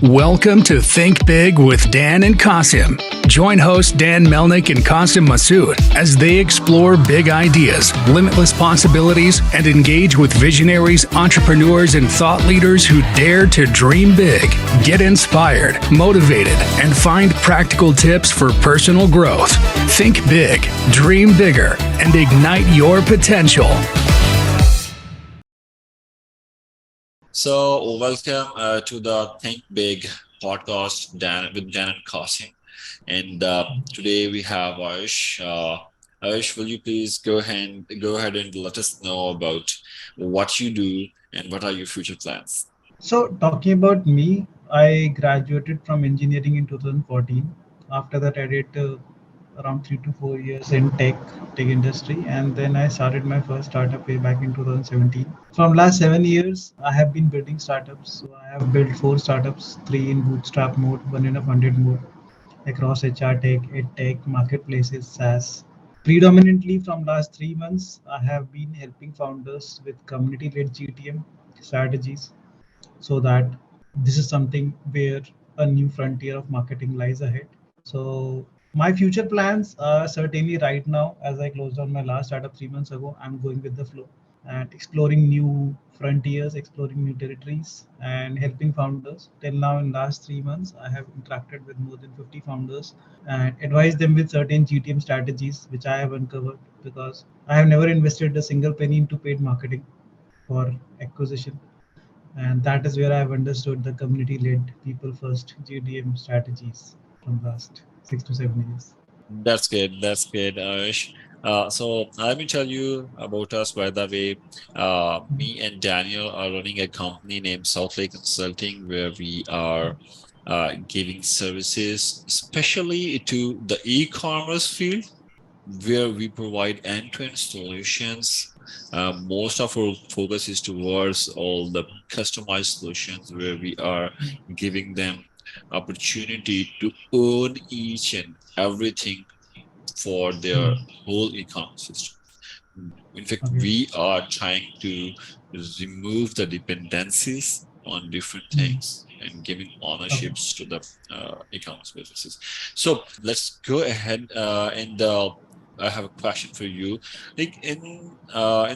Welcome to Think Big with Dan and Qasim. Join hosts Dan Melnick and Qasim Masood as they explore big ideas, limitless possibilities, and engage with visionaries, entrepreneurs, and thought leaders who dare to dream big, get inspired, motivated, and find practical tips for personal growth. Think big, dream bigger, and ignite your potential. So, welcome to the Think Big podcast with Dan and Qasim. And today we have Ayush. Ayush, will you please go ahead and let us know about what you do and what are your future plans? So, talking about me, I graduated from engineering in 2014. After that, I did around 3 to 4 years in tech industry, and then I started my first startup way back in 2017. From last 7 years, I have been building startups. So I have built four startups, three in bootstrap mode, one in a funded mode, across HR tech, ed tech, marketplaces, SaaS. Predominantly from last 3 months, I have been helping founders with community-led GTM strategies so that this is something where a new frontier of marketing lies ahead. So my future plans are certainly right now, as I closed down my last startup 3 months ago, I'm going with the flow and exploring new frontiers, exploring new territories, and helping founders. Till now, in last 3 months, I have interacted with more than 50 founders and advised them with certain GTM strategies, which I have uncovered because I have never invested a single penny into paid marketing for acquisition, and that is where I've understood the community-led people first GDM strategies from last 6 to 7 years. That's good. That's good, Ayush. So let me tell you about us. By the way, me and Daniel are running a company named South Lake Consulting, where we are giving services, especially to the e-commerce field, where we provide end-to-end solutions. Most of our focus is towards all the customized solutions where we are giving them opportunity to own each and everything for their Hmm. whole economic system. In fact, Okay. we are trying to remove the dependencies on different Hmm. things and giving Okay. ownerships to the e-commerce businesses. So let's go ahead and I have a question for you. Like in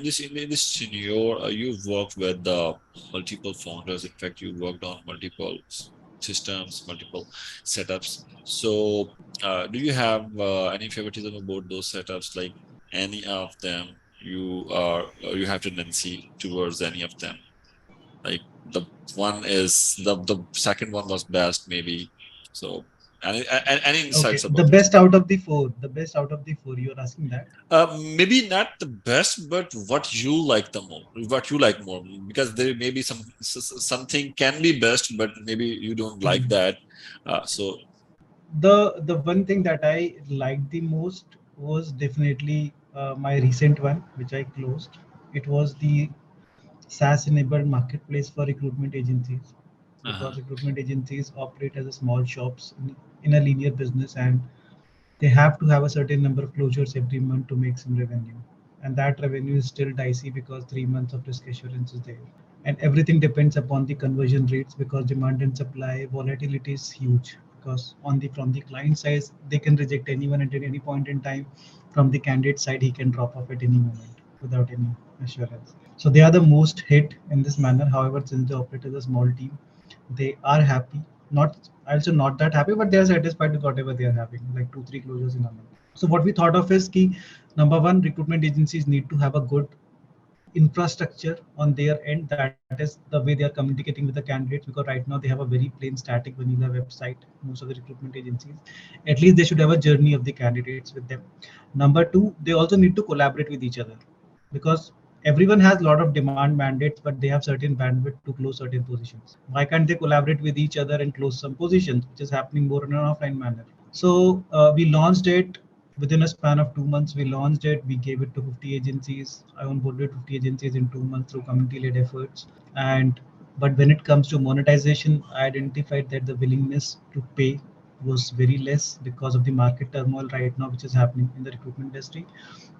this scenario, you've worked with multiple founders. In fact, you worked on multiple systems, multiple setups. So, do you have any favoritism about those setups? Like any of them you have tendency towards any of them, like the one is the second one was best maybe, so any Okay. insights The about it? best out of the four. The best out of the four. You're asking that. Maybe not the best, but what you like more, because there may be something can be best but maybe you don't like Hmm. that, so The one thing that I liked the most was definitely my recent one, which I closed. It was the SaaS enabled marketplace for recruitment agencies, uh-huh. because recruitment agencies operate as a small shops in a linear business, and they have to have a certain number of closures every month to make some revenue, and that revenue is still dicey because 3 months of risk assurance is there, and everything depends upon the conversion rates because demand and supply volatility is huge, because on the from the client side they can reject anyone at any point in time. From the candidate side, he can drop off at any moment without any assurance. So they are the most hit in this manner. However, since they operate as a small team, they are happy. Not also not that happy, but they are satisfied with whatever they are having, like 2 3 closures in a month. So what we thought of is key, number one, recruitment agencies need to have a good infrastructure on their end. That is the way they are communicating with the candidates, because right now they have a very plain static vanilla website, most of the recruitment agencies. At least they should have a journey of the candidates with them. Number two, they also need to collaborate with each other, because everyone has a lot of demand mandates, but they have certain bandwidth to close certain positions. Why can't they collaborate with each other and close some positions, which is happening more in an offline manner? So we launched it within a span of 2 months. We launched it. We gave it to 50 agencies. I onboarded 50 agencies in 2 months through community-led efforts. And but when it comes to monetization, I identified that the willingness to pay was very less because of the market turmoil right now, which is happening in the recruitment industry.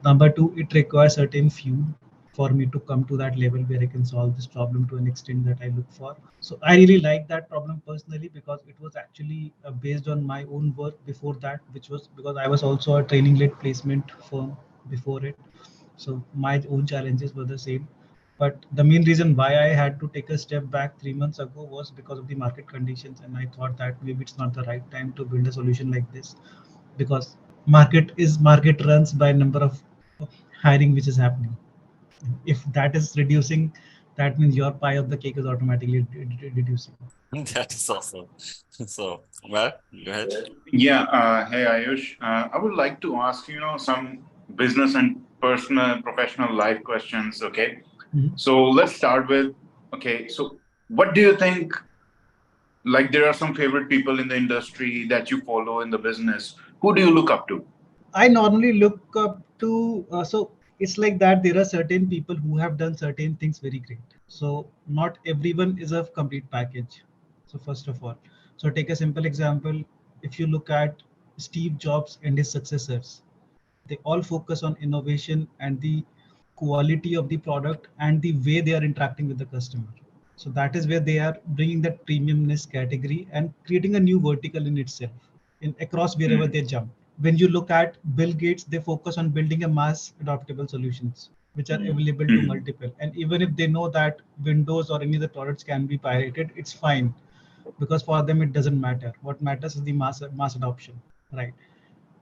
Number two, it requires certain fuel. for me to come to that level where I can solve this problem to an extent that I look for. So I really like that problem personally because it was actually based on my own work before that, which was because I was also a training led placement firm before it. So my own challenges were the same. But the main reason why I had to take a step back 3 months ago was because of the market conditions, and I thought that maybe it's not the right time to build a solution like this because market runs by number of hiring which is happening. If that is reducing, that means your pie of the cake is automatically reducing. That is awesome. So, well, go ahead. Yeah. Hey, Ayush. I would like to ask, some business and personal, professional life questions. Okay. Mhm. So let's start with, okay. So what do you think? Like, there are some favorite people in the industry that you follow in the business. Who do you look up to? I normally look up to so it's like that there are certain people who have done certain things very great. So not everyone is a complete package. So first of all, so take a simple example. If you look at Steve Jobs and his successors, they all focus on innovation and the quality of the product and the way they are interacting with the customer. So that is where they are bringing that premiumness category and creating a new vertical in itself in across wherever Hmm. they jump. When you look at Bill Gates, they focus on building a mass adoptable solutions which are available to Hmm. multiple. And even if they know that Windows or any of the products can be pirated, it's fine because for them it doesn't matter. What matters is the mass adoption, right?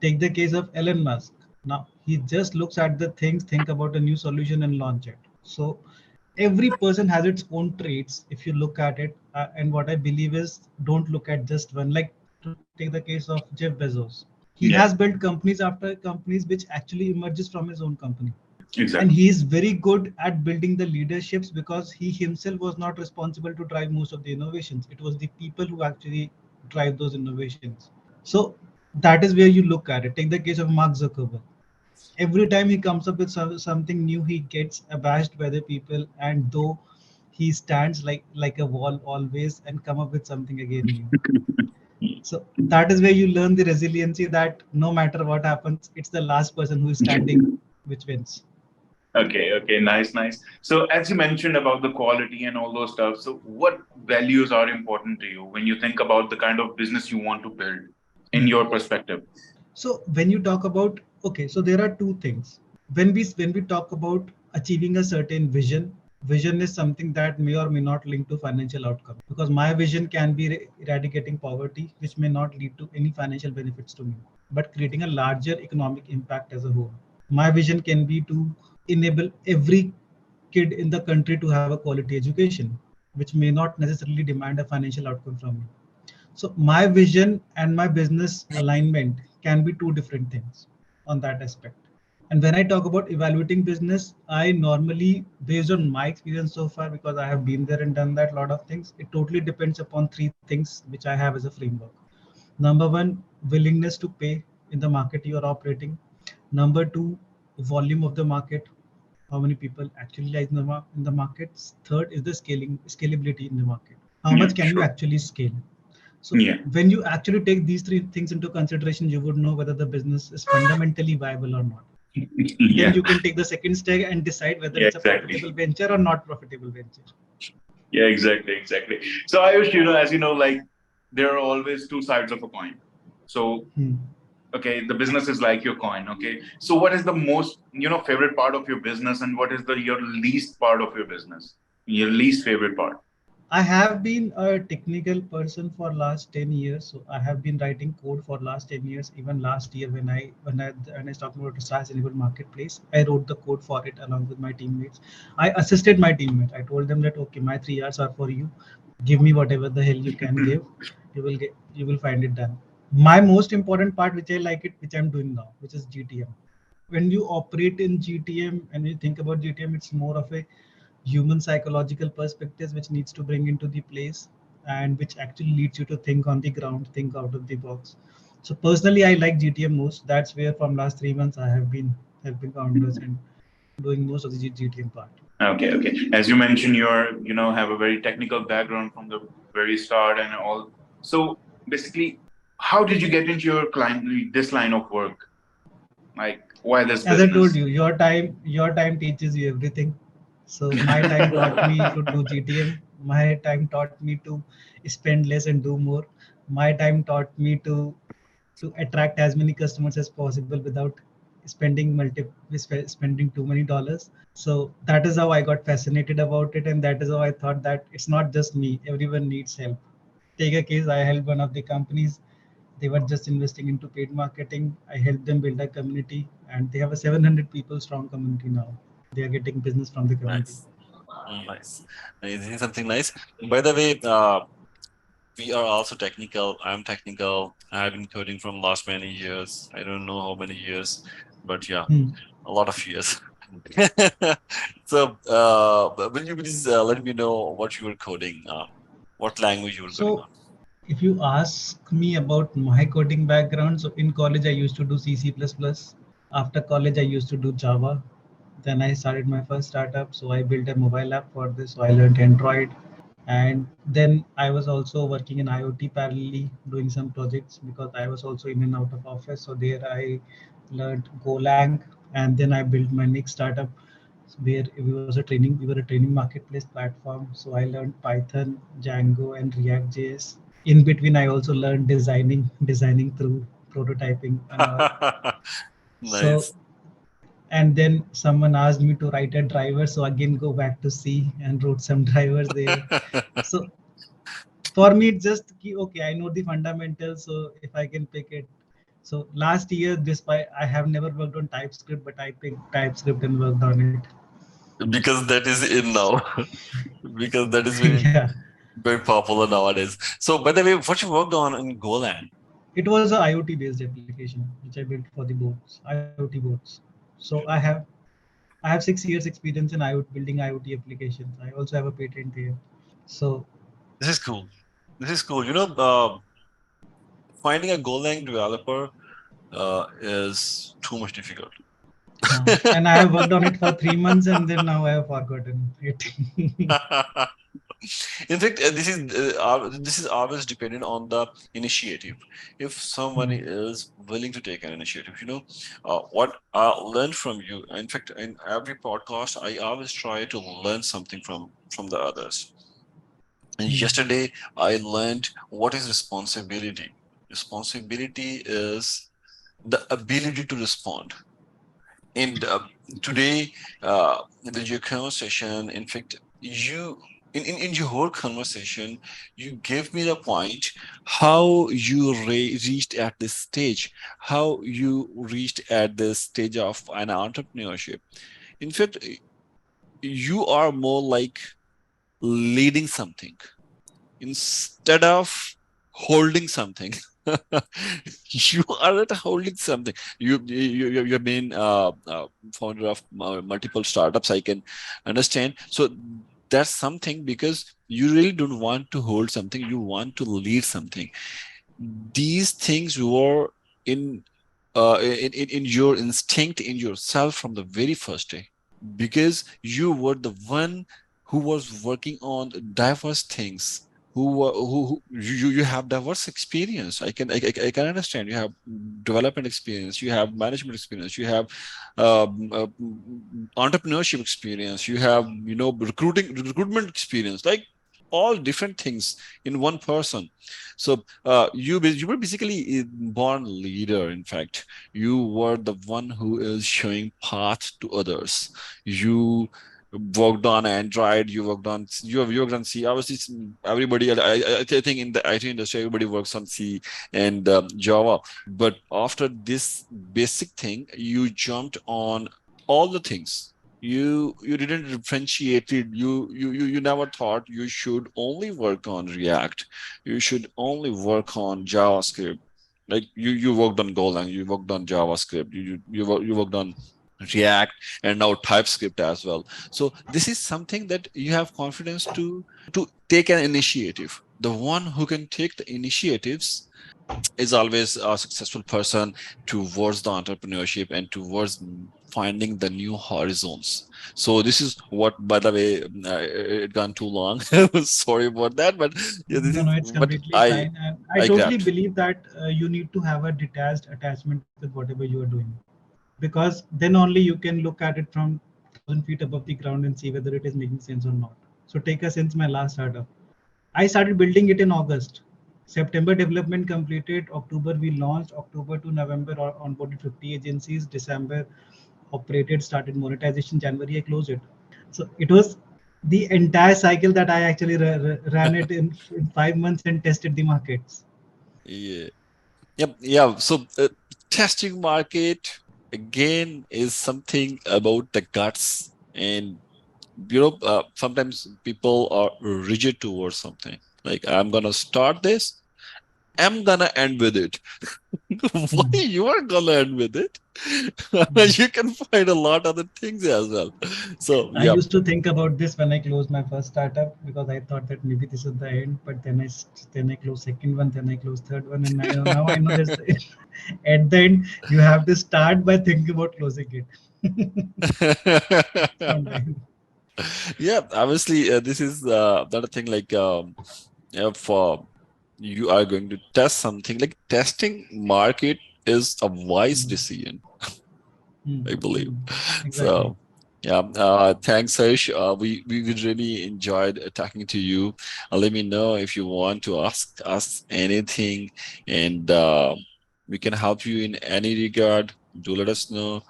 Take the case of Elon Musk. Now he just looks at the things, think about a new solution and launch it. So every person has its own traits if you look at it. And what I believe is don't look at just one. Like to take the case of Jeff Bezos. He has Yeah. built companies after companies which actually emerges from his own company. And Exactly. he is very good at building the leaderships because he himself was not responsible to drive most of the innovations. It was the people who actually drive those innovations. So that is where you look at it. Take the case of Mark Zuckerberg. Every time he comes up with something new, he gets abashed by the people, and though he stands like a wall always and come up with something again new. So that is where you learn the resiliency that no matter what happens, it's the last person who is standing which wins. Okay, okay, nice, nice. So, as you mentioned about the quality and all those stuff, so what values are important to you when you think about the kind of business you want to build in Hmm. your perspective? So when you talk about, okay, so there are two things. When we talk about achieving a certain vision, vision is something that may or may not link to financial outcome because my vision can be eradicating poverty, which may not lead to any financial benefits to me, but creating a larger economic impact as a whole. My vision can be to enable every kid in the country to have a quality education, which may not necessarily demand a financial outcome from me. So my vision and my business alignment can be two different things on that aspect. And when I talk about evaluating business, I normally, based on my experience so far, because I have been there and done that lot of things, it totally depends upon three things which I have as a framework. Number one, willingness to pay in the market you are operating. Number two, volume of the market, how many people actually lies in in the markets. Third is the scalability in the market. How Yeah, much can you sure. actually scale? So Yeah. when you actually take these three things into consideration, you would know whether the business is fundamentally viable or not. Then Yeah. you can take the second step and decide whether Yeah, it's a profitable exactly. venture or not profitable venture. Yeah, exactly, exactly. So, Ayush, as you know, like there are always two sides of a coin. So, Hmm. okay, the business is like your coin. Okay, so what is the most favorite part of your business, and what is the your least part of your business? Your least favorite part. I have been a technical person for last 10 years. So I have been writing code for last 10 years. Even last year when I was talking about the SaaS enabled marketplace, I wrote the code for it along with my teammates. I assisted my teammates. I told them that okay, my 3 hours are for you. Give me whatever the hell you can give. You will find it done. My most important part, which I like it, which I'm doing now, which is GTM. When you operate in GTM and you think about GTM, it's more of a human psychological perspectives which needs to bring into the place and which actually leads you to think on the ground, think out of the box. So personally I like GTM most. That's where from last 3 months I have been helping founders and doing most of the GTM part. Okay, okay. As you mentioned, have a very technical background from the very start and all. So basically, how did you get into your client this line of work? Like, why this As I told business? you, your time teaches you everything. So my time taught me to do GTM. My time taught me to spend less and do more. My time taught me to attract as many customers as possible without spending too many dollars. So that is how I got fascinated about it, and that is how I thought that it's not just me. Everyone needs help. Take a case. I helped one of the companies. They were just investing into paid marketing. I helped them build a community, and they have a 700 people strong community now. They are getting business from the community. Nice. Nice. This is something nice. By the way, we are also technical. I'm technical. I've been coding from last many years. I don't know how many years, but yeah, Hmm. a lot of years. So, will you please let me know what you were coding? What language you were coding So, if you ask me about my coding background, so in college I used to do C, C++. After college I used to do Java. Then I started my first startup. So I built a mobile app for this. So I learned Android. And then I was also working in IoT parallelly, doing some projects because I was also in and out of office. So there I learned Golang, and then I built my next startup where we were a training marketplace platform. So I learned Python, Django, and React JS. In between, I also learned designing through prototyping and all. on? So Nice. and then someone asked me to write a driver, so again go back to C and wrote some drivers there. So for me it's just okay, I know the fundamentals, so if I can pick it. So last year, despite I have never worked on TypeScript, but I picked TypeScript and worked on it. Because that is in now. Because that is very, Yeah, very popular nowadays. So, by the way, what you worked on in Golang? it was a IoT based application which I built for the boats, IoT boats. So I have 6 years experience in IoT, building IoT applications. I also have a patent there. So This is cool. This is cool. Finding a Golang developer is too much difficult. and I have worked on it for 3 months, and then now I have forgotten it. In fact, this is always dependent on the initiative. If someone Hmm. is willing to take an initiative, what I learned from you. In fact, in every podcast, I always try to learn something from the others. And Hmm. yesterday, I learned what is responsibility. Responsibility is the ability to respond. And today, in your conversation, in fact, in your whole conversation, you gave me the point how you reached at this stage, how you reached at this stage of an entrepreneurship. In fact, you are more like leading something instead of holding something. You are not holding something. You've been founder of multiple startups. I can understand. So that's something because you really don't want to hold something. You want to lead something. These things were in in your instinct in yourself from the very first day because you were the one who was working on diverse things who you have diverse experience. I can understand. You have development experience, you have management experience, you have entrepreneurship experience, you have recruitment experience, like all different things in one person. So you were basically a born leader. In fact, you were the one who is showing path to others. You worked on Android. You worked on C. Obviously, everybody. I think in the IT industry, everybody works on C and Java. But after this basic thing, you jumped on all the things. You didn't differentiate it. You never thought you should only work on React. You should only work on JavaScript. Like you worked on Golang, you worked on JavaScript, you worked on React, and now TypeScript as well. So this is something that you have confidence to take an initiative. The one who can take the initiatives is always a successful person towards the entrepreneurship and towards finding the new horizons. So this is what, by the way, it gone too long. Sorry about that, but yeah, this No, is no, it's what completely fine. And I I totally grabbed. believe that you need to have a detached attachment with whatever you are doing, because then only you can look at it from third 1000 feet above the ground and see whether it is making sense or not. So take a sense, my last startup. I started building it in August. September development completed. October we launched. October to November onboarded 50 agencies. December operated, started monetization. January I closed it. So it was the entire cycle that I actually ran it in 5 months and tested the markets. Yeah. Yep. Yeah. So testing market again is something about the guts, and sometimes people are rigid towards something. Like, I'm gonna start this, I'm gonna end with it. Why Hmm. you are gonna end with it? Hmm. You can find a lot other things as well. So I yeah. used to think about this when I closed my first startup because I thought that maybe this is the end. But then I closed second one, then I closed third one, and now I know there's at the end you have to start by thinking about closing it. Sometime. Yeah, obviously, this is not a thing like, if you are going to test something, like testing market is a wise Hmm. decision, Hmm. I believe. Hmm. Exactly. So, yeah, thanks, Harsh. We really enjoyed talking to you. Let me know if you want to ask us anything, and we can help you in any regard. Do let us know,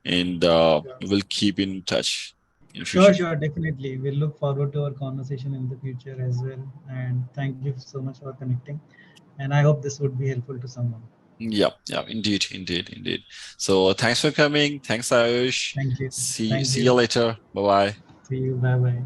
and Sure. we'll keep in touch in Sure, future. sure, definitely. We'll look forward to our conversation in the future as well. And thank you so much for connecting. And I hope this would be helpful to someone. Yeah, yeah, indeed, indeed, indeed. So thanks for coming. Thanks, Ayush. Thank you. See Thank see you you. later. Bye bye. See you. Bye bye.